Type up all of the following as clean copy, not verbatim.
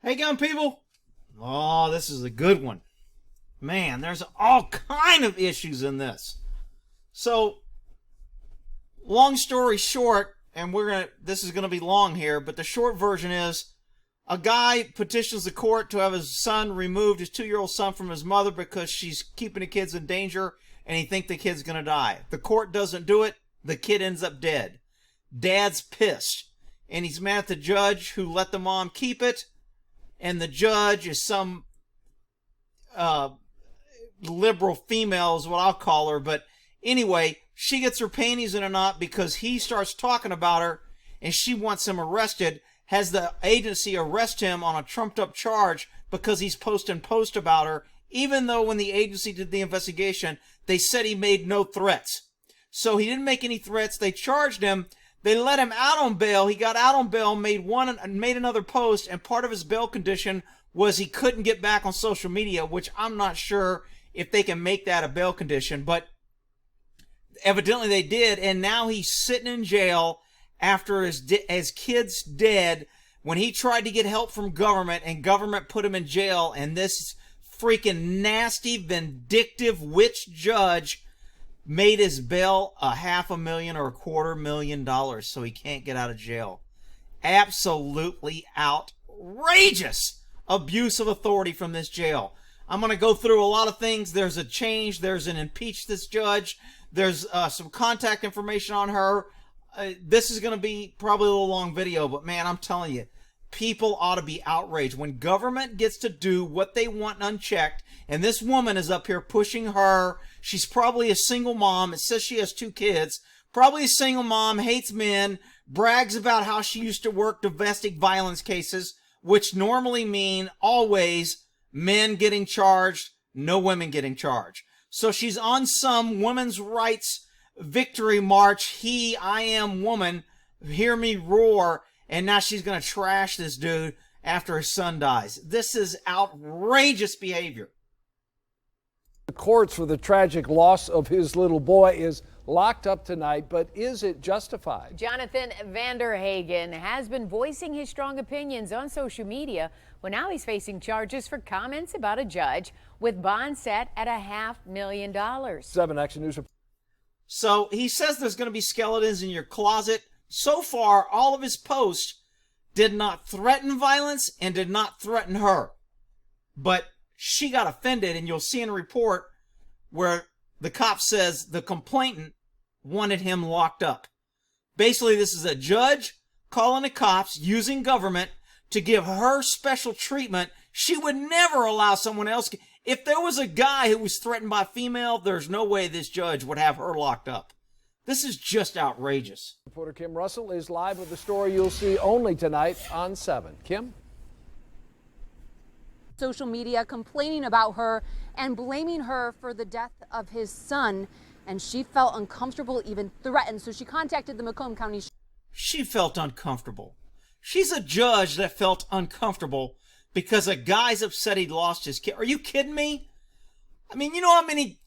Hey, gun people. Oh, this is a good one. Man, there's all kind of issues in this. So, long story short, and this is gonna be long here, but the short version is a guy petitions the court to have his son removed, his 2-year-old son, from his mother because she's keeping the kids in danger and he thinks the kid's gonna die. The court doesn't do it. The kid ends up dead. Dad's pissed and he's mad at the judge who let the mom keep it, and the judge is some liberal female is what I'll call her, but anyway, she gets her panties in a knot because he starts talking about her and she wants him arrested, has the agency arrest him on a trumped up charge because he's posting posts about her, even though when the agency did the investigation, they said he made no threats. So he didn't make any threats. They charged him. They let him out on bail. He got out on bail, made another post, and part of his bail condition was he couldn't get back on social media, which I'm not sure if they can make that a bail condition, but evidently they did, and now he's sitting in jail after his kid's dead when he tried to get help from government, and government put him in jail, and this freaking nasty, vindictive witch judge made his bail $500,000 or $250,000 so he can't get out of jail. Absolutely outrageous abuse of authority from this jail. I'm going to go through a lot of things. There's a change. There's an impeach this judge. There's some contact information on her. This is going to be probably a little long video, but man, I'm telling you, people ought to be outraged when government gets to do what they want unchecked. And this woman is up here pushing her. She's probably a single mom. It says she has 2 kids. Probably a single mom, hates men, brags about how she used to work domestic violence cases, which normally mean always men getting charged, no women getting charged. So she's on some women's rights victory march. I am woman, hear me roar. And now she's going to trash this dude after his son dies. This is outrageous behavior. The courts for the tragic loss of his little boy is locked up tonight, but is it justified? Jonathan Vanderhagen has been voicing his strong opinions on social media. Well, now he's facing charges for comments about a judge with bond set at $500,000. 7 Action News. So he says there's going to be skeletons in your closet. So far, all of his posts did not threaten violence and did not threaten her. But she got offended, and you'll see in a report where the cop says the complainant wanted him locked up. Basically, this is a judge calling the cops, using government to give her special treatment. She would never allow someone else. If there was a guy who was threatened by a female, there's no way this judge would have her locked up. This is just outrageous. Reporter Kim Russell is live with the story you'll see only tonight on 7. Kim? Social media complaining about her and blaming her for the death of his son, and she felt uncomfortable, even threatened, so she contacted the Macomb County. She felt uncomfortable. She's a judge that felt uncomfortable because a guy's upset he lost his kid. Are you kidding me? I mean, you know how many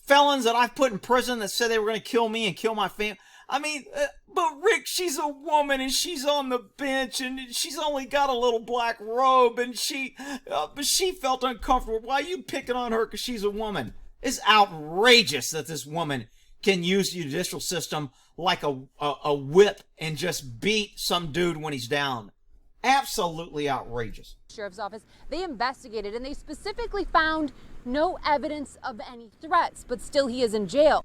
felons that I've put in prison that said they were going to kill me and kill my family? I mean, but Rick, she's a woman and she's on the bench and she's only got a little black robe and but she felt uncomfortable. Why are you picking on her because she's a woman? It's outrageous that this woman can use the judicial system like a whip and just beat some dude when he's down. Absolutely outrageous. Sheriff's Office, they investigated and they specifically found no evidence of any threats, but still he is in jail.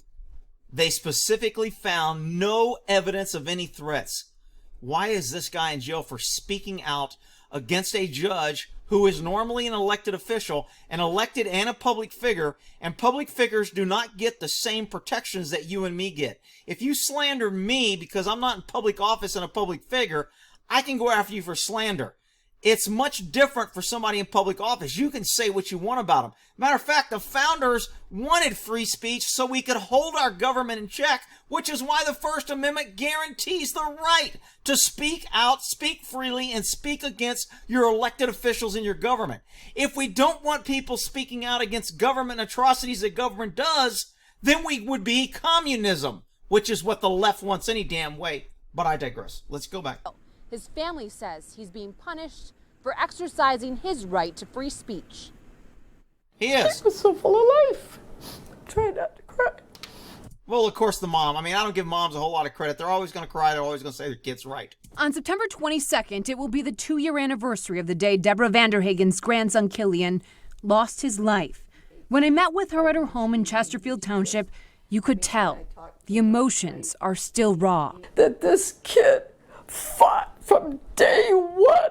They specifically found no evidence of any threats. Why is this guy in jail for speaking out against a judge who is normally an elected official, an elected and a public figure, and public figures do not get the same protections that you and me get? If you slander me because I'm not in public office and a public figure, I can go after you for slander. It's much different for somebody in public office. You can say what you want about them. Matter of fact, the founders wanted free speech so we could hold our government in check, which is why the First Amendment guarantees the right to speak out, speak freely, and speak against your elected officials in your government. If we don't want people speaking out against government atrocities that government does, then we would be communism, which is what the left wants any damn way. But I digress. Let's go back. His family says he's being punished for exercising his right to free speech. He is. He was so full of life. Try not to cry. Well, of course, the mom. I mean, I don't give moms a whole lot of credit. They're always going to cry. They're always going to say their kid's right. On September 22nd, it will be the 2-year anniversary of the day Deborah Vanderhagen's grandson, Killian, lost his life. When I met with her at her home in Chesterfield Township, you could tell the emotions are still raw. That this kid fought from day one,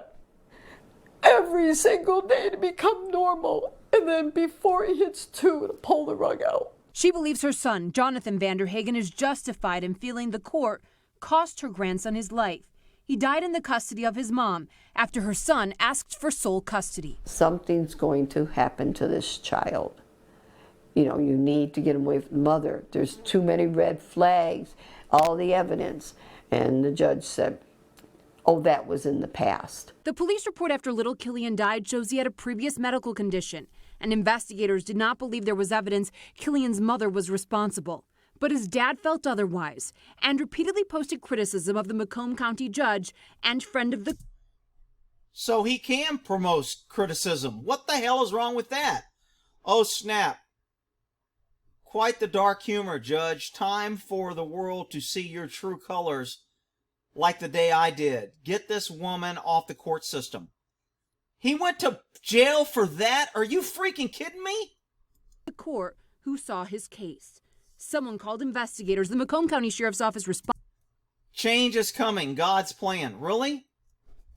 every single day to become normal, and then before he hits 2 to pull the rug out. She believes her son, Jonathan Vanderhagen, is justified in feeling the court cost her grandson his life. He died in the custody of his mom after her son asked for sole custody. Something's going to happen to this child. You know, you need to get him away from the mother. There's too many red flags, all the evidence. And the judge said, oh, that was in the past. The police report after little Killian died shows he had a previous medical condition, and investigators did not believe there was evidence Killian's mother was responsible. But his dad felt otherwise and repeatedly posted criticism of the Macomb County judge and friend of the... So he can promote criticism. What the hell is wrong with that? Oh, snap. Quite the dark humor, Judge. Time for the world to see your true colors like the day I did. Get this woman off the court system. He went to jail for that? Are you freaking kidding me? The court who saw his case. Someone called investigators. The Macomb County Sheriff's Office Change is coming. God's plan. Really?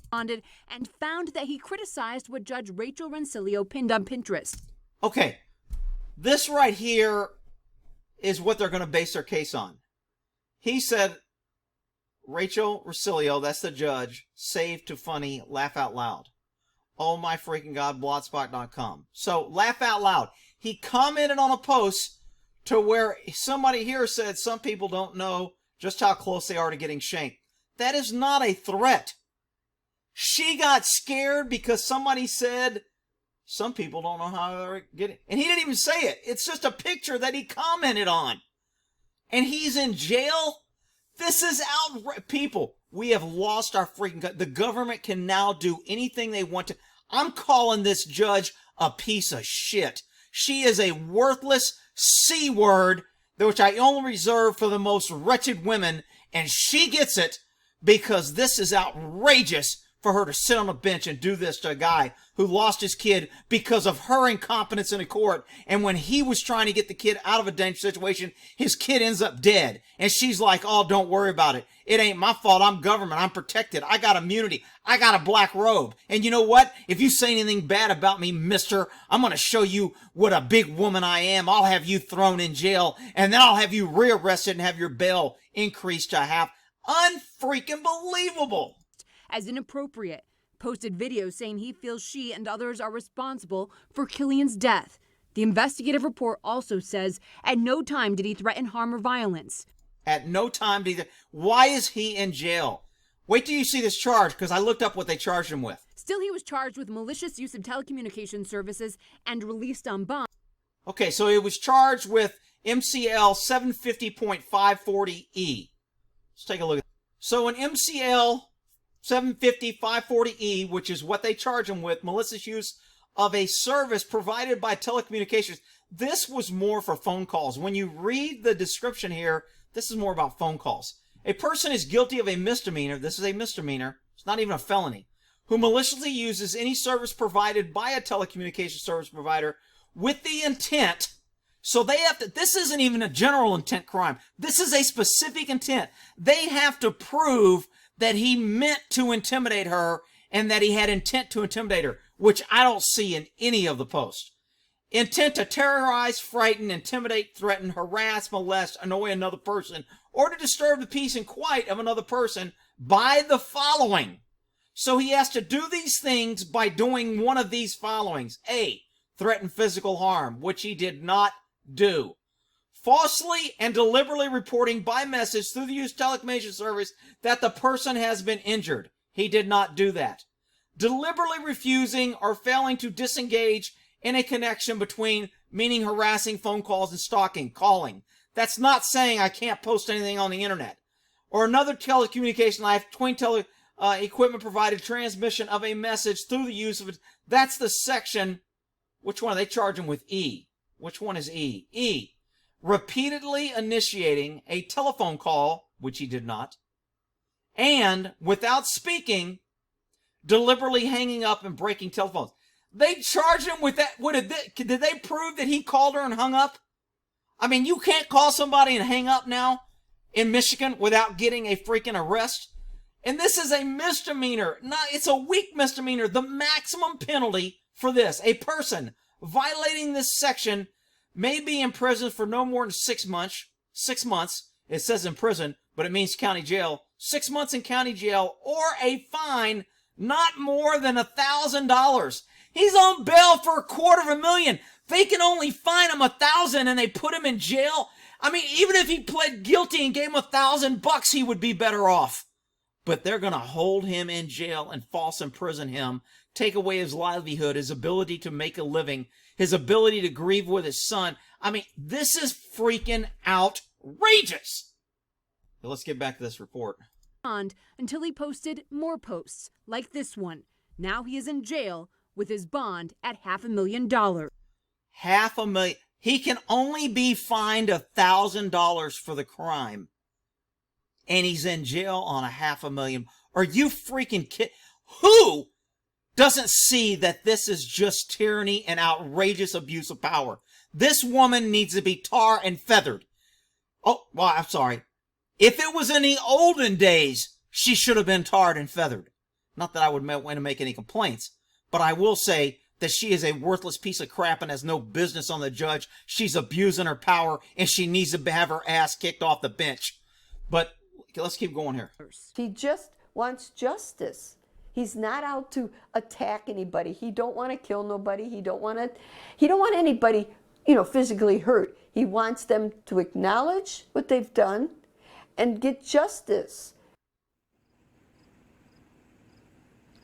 responded and found that he criticized what Judge Rachel Rancilio pinned on Pinterest. Okay. This right here is what they're going to base their case on. He said, Rachel Rancilio, that's the judge, saved to funny, laugh out loud. Oh my freaking God, blogspot.com. So, laugh out loud. He commented on a post to where somebody here said some people don't know just how close they are to getting shanked. That is not a threat. She got scared because somebody said some people don't know how to get it. And he didn't even say it. It's just a picture that he commented on. And he's in jail? This is outrageous. People, we have lost our freaking... The government can now do anything they want to. I'm calling this judge a piece of shit. She is a worthless C word, which I only reserve for the most wretched women. And she gets it because this is outrageous for her to sit on a bench and do this to a guy who lost his kid because of her incompetence in a court. And when he was trying to get the kid out of a dangerous situation, his kid ends up dead. And she's like, oh, don't worry about it. It ain't my fault. I'm government. I'm protected. I got immunity. I got a black robe. And you know what? If you say anything bad about me, mister, I'm going to show you what a big woman I am. I'll have you thrown in jail. And then I'll have you rearrested and have your bail increased to half. Unfreaking believable. As inappropriate, posted videos saying he feels she and others are responsible for Killian's death. The investigative report also says at no time did he threaten harm or violence. At no time did he... Why is he in jail? Wait till you see this charge, because I looked up what they charged him with. Still, he was charged with malicious use of telecommunications services and released on bond. Okay, so he was charged with MCL 750.540E. Let's take a look. So in MCL 750.540E, which is what they charge him with, malicious use of a service provided by telecommunications. This was more for phone calls. When you read the description here, this is more about phone calls. A person is guilty of a misdemeanor. This is a misdemeanor. It's not even a felony. Who maliciously uses any service provided by a telecommunications service provider with the intent. So they have to, this isn't even a general intent crime. This is a specific intent. They have to prove that he meant to intimidate her and that he had intent to intimidate her, which I don't see in any of the posts. Intent to terrorize, frighten, intimidate, threaten, harass, molest, annoy another person, or to disturb the peace and quiet of another person by the following. So he has to do these things by doing one of these followings. A, threaten physical harm, which he did not do. Falsely and deliberately reporting by message through the use of telecommunications service that the person has been injured. He did not do that. Deliberately refusing or failing to disengage in a connection between, meaning harassing phone calls and stalking, calling. That's not saying I can't post anything on the internet. Or another telecommunication line between equipment provided transmission of a message through the use of it. That's the section. Which one are they charging with? E. Which one is E? E. Repeatedly initiating a telephone call, which he did not, and without speaking, deliberately hanging up and breaking telephones. They charged him with that. Did they prove that he called her and hung up? I mean, you can't call somebody and hang up now in Michigan without getting a freaking arrest. And this is a misdemeanor. It's a weak misdemeanor. The maximum penalty for this, a person violating this section may be in prison for no more than 6 months. 6 months. It says in prison, but it means county jail. 6 months in county jail, or a fine not more than $1,000. He's on bail for $250,000. They can only fine him $1,000 and they put him in jail. I mean, even if he pled guilty and gave him $1,000, he would be better off. But they're going to hold him in jail and false imprison him, take away his livelihood, his ability to make a living, his ability to grieve with his son. I mean, this is freaking outrageous. Now let's get back to this report. Until he posted more posts like this one. Now he is in jail with his bond at $500,000. $500,000. He can only be fined $1,000 for the crime. And he's in jail on $500,000. Are you freaking kidding? Who doesn't see that this is just tyranny and outrageous abuse of power? This woman needs to be tar and feathered. Oh, well, I'm sorry. If it was in the olden days, she should have been tarred and feathered. Not that I would want to make any complaints, but I will say that she is a worthless piece of crap and has no business on the judge. She's abusing her power, and she needs to have her ass kicked off the bench. But let's keep going here. He just wants justice. He's not out to attack anybody. He don't want to kill nobody. He don't want anybody, physically hurt. He wants them to acknowledge what they've done and get justice.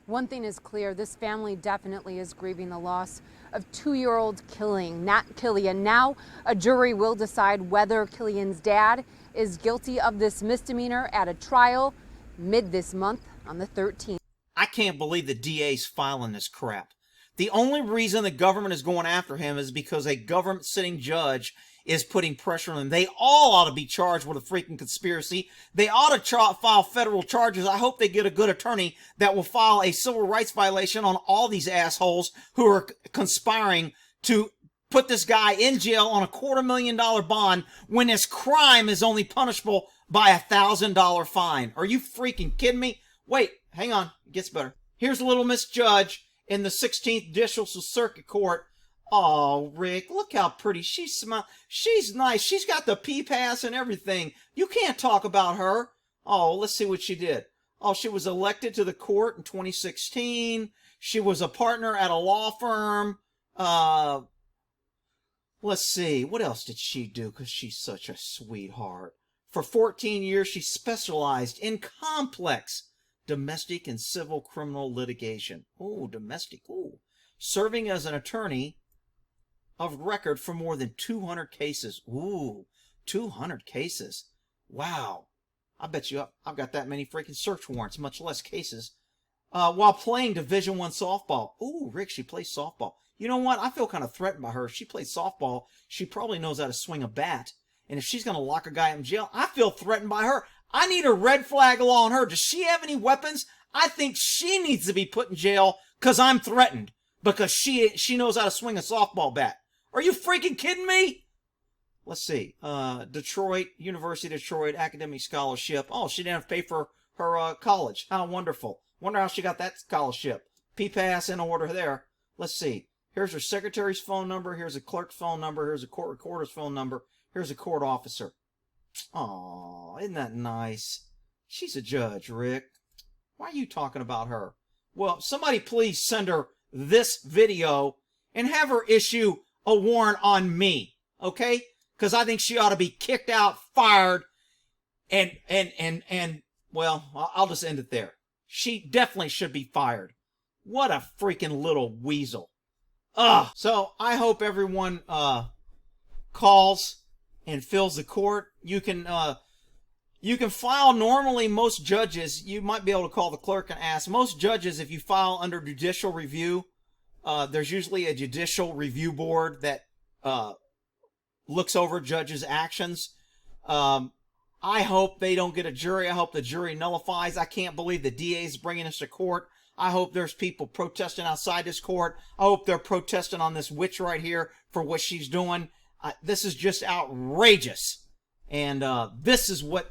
One thing is clear, this family definitely is grieving the loss of 2-year-old Killian. Now a jury will decide whether Killian's dad is guilty of this misdemeanor at a trial mid this month on the 13th. I can't believe the DA's filing this crap. The only reason the government is going after him is because a government sitting judge is putting pressure on them. They all ought to be charged with a freaking conspiracy. They ought to file federal charges. I hope they get a good attorney that will file a civil rights violation on all these assholes who are conspiring to put this guy in jail on a $250,000 bond when his crime is only punishable by $1,000 fine. Are you freaking kidding me? Wait, hang on. It gets better. Here's little Miss Judge in the 16th Judicial Circuit Court. Oh, Rick, look how pretty. She's nice. She's got the P-Pass and everything. You can't talk about her. Oh, let's see what she did. Oh, she was elected to the court in 2016. She was a partner at a law firm. Let's see. What else did she do? Because she's such a sweetheart. For 14 years, she specialized in complex domestic and civil criminal litigation. Oh, domestic. Oh. Serving as an attorney of record for more than 200 cases. Ooh, 200 cases. Wow. I bet you I've got that many freaking search warrants, much less cases. While playing Division I softball. Ooh, Rick, she plays softball. You know what? I feel kind of threatened by her. If she plays softball, she probably knows how to swing a bat. And if she's going to lock a guy in jail, I feel threatened by her. I need a red flag law on her. Does she have any weapons? I think she needs to be put in jail because I'm threatened. Because she knows how to swing a softball bat. Are you freaking kidding me? Let's see. Detroit, University of Detroit, academic scholarship. Oh, she didn't have to pay for her college. How wonderful. Wonder how she got that scholarship. P-Pass in order there. Let's see. Here's her secretary's phone number. Here's a clerk's phone number. Here's a court recorder's phone number. Here's a court officer. Aw, isn't that nice? She's a judge, Rick. Why are you talking about her? Well, somebody please send her this video and have her issue a warrant on me, okay? Because I think she ought to be kicked out, fired, and well, I'll just end it there. She definitely should be fired. What a freaking little weasel. Ugh. So I hope everyone calls and fills the court. You can You can file normally, most judges, you might be able to call the clerk and ask. Most judges, if you file under judicial review, there's usually a judicial review board that looks over judges' actions. I hope they don't get a jury. I hope the jury nullifies. I can't believe the DA is bringing us to court. I hope there's people protesting outside this court. I hope they're protesting on this witch right here for what she's doing. This is just outrageous. And this is what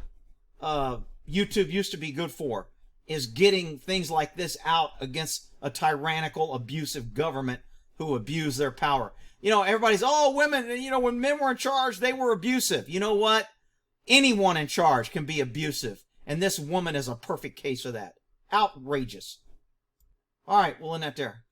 YouTube used to be good for, is getting things like this out against a tyrannical, abusive government who abuse their power. You know, everybody's, oh, women, you know, when men were in charge, they were abusive. You know what? Anyone in charge can be abusive. And this woman is a perfect case of that. Outrageous. All right, we'll end that there.